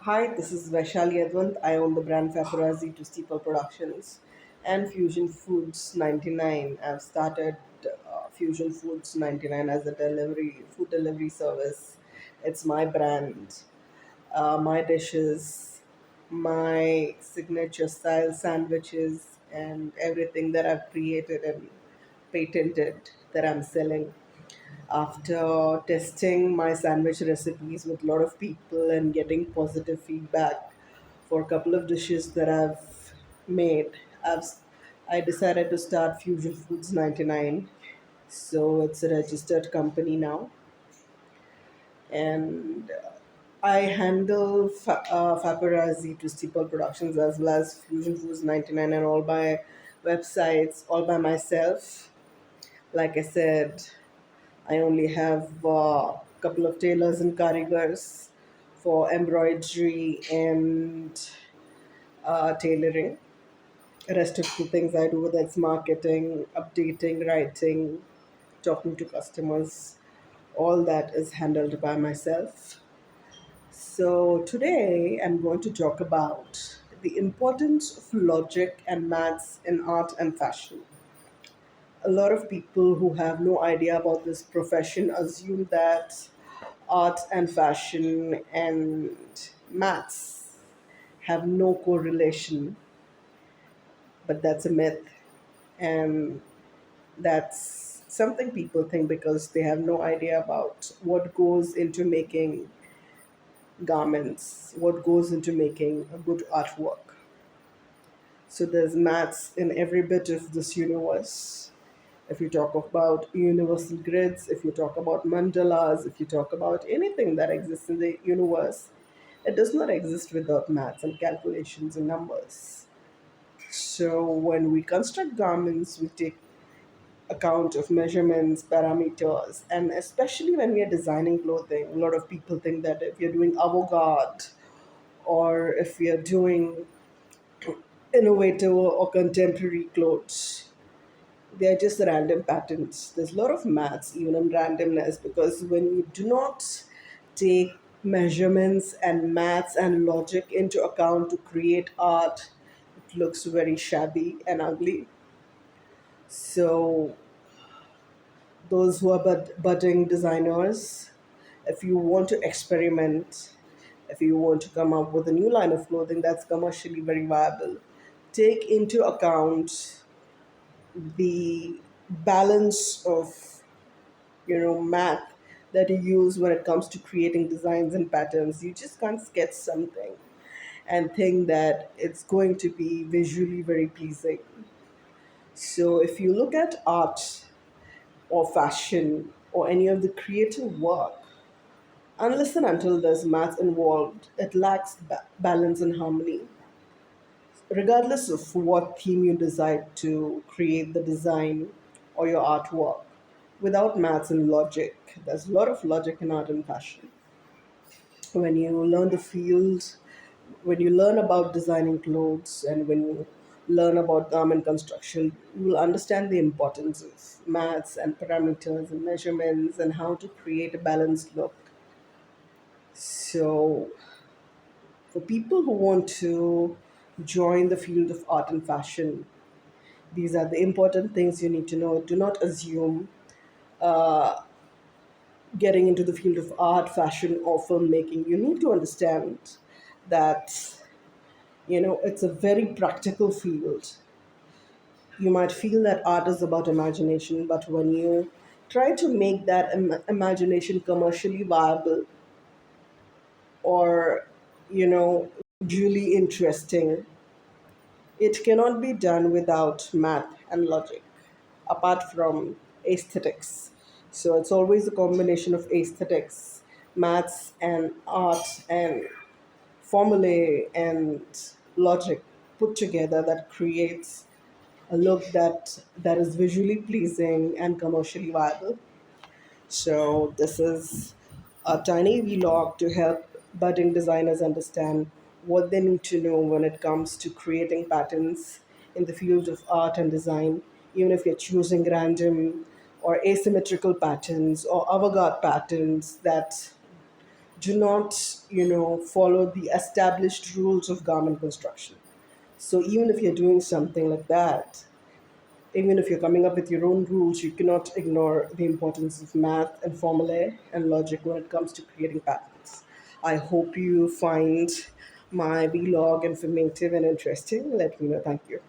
Hi, this is Vaishali Adwant. I own the brand Paparazzi to Steeple Productions and Fusion Foods 99. I've started Fusion Foods 99 as a food delivery service. It's my brand, my dishes, my signature style sandwiches, and everything that I've created and patented that I'm selling after testing my sandwich recipes with a lot of people and getting positive feedback for a couple of dishes that I've made, I've I decided to start Fusion Foods 99. So it's a registered company now, and I handle Paparazzi to Steeple Productions as well as Fusion Foods 99 and all my websites all by myself. Like I said, I only have a couple of tailors and karigars for embroidery and tailoring. The rest of the things I do, that's marketing, updating, writing, talking to customers, all that is handled by myself. So today I'm going to talk about the importance of logic and maths in art and fashion. A lot of people who have no idea about this profession assume that art and fashion and maths have no correlation, but that's a myth. And that's something people think because they have no idea about what goes into making garments, what goes into making a good artwork. So there's maths in every bit of this universe. If you talk about universal grids, if you talk about mandalas, if you talk about anything that exists in the universe, it does not exist without maths and calculations and numbers. So when we construct garments, we take account of measurements, parameters, and especially when we are designing clothing, a lot of people think that if you're doing avant-garde or if we are doing innovative or contemporary clothes, they are just random patterns. There's a lot of maths even in randomness because when you do not take measurements and maths and logic into account to create art, it looks very shabby and ugly. So those who are budding designers, if you want to experiment, if you want to come up with a new line of clothing that's commercially very viable, take into account the balance of math that you use when it comes to creating designs and patterns. You just can't sketch something and think that it's going to be visually very pleasing. So if you look at art or fashion or any of the creative work, unless and until there's math involved, it lacks balance and harmony. Regardless of what theme you decide to create the design or your artwork, without maths and logic, there's a lot of logic in art and fashion. When you learn the field, when you learn about designing clothes, and when you learn about garment construction, you will understand the importance of maths and parameters and measurements and how to create a balanced look. So, for people who want to join the field of art and fashion, these are the important things you need to know. Do not assume getting into the field of art, fashion, or filmmaking. You need to understand that it's a very practical field. You might feel that art is about imagination, but when you try to make that imagination commercially viable or visually interesting, it cannot be done without math and logic, apart from aesthetics. So it's always a combination of aesthetics, maths, and art, and formulae and logic put together that creates a look that is visually pleasing and commercially viable. So this is a tiny vlog to help budding designers understand what they need to know when it comes to creating patterns in the field of art and design, even if you're choosing random or asymmetrical patterns or avant-garde patterns that do not, follow the established rules of garment construction. So even if you're doing something like that, even if you're coming up with your own rules, you cannot ignore the importance of math and formulae and logic when it comes to creating patterns. I hope you find my vlog informative and interesting. Let me know. Thank you.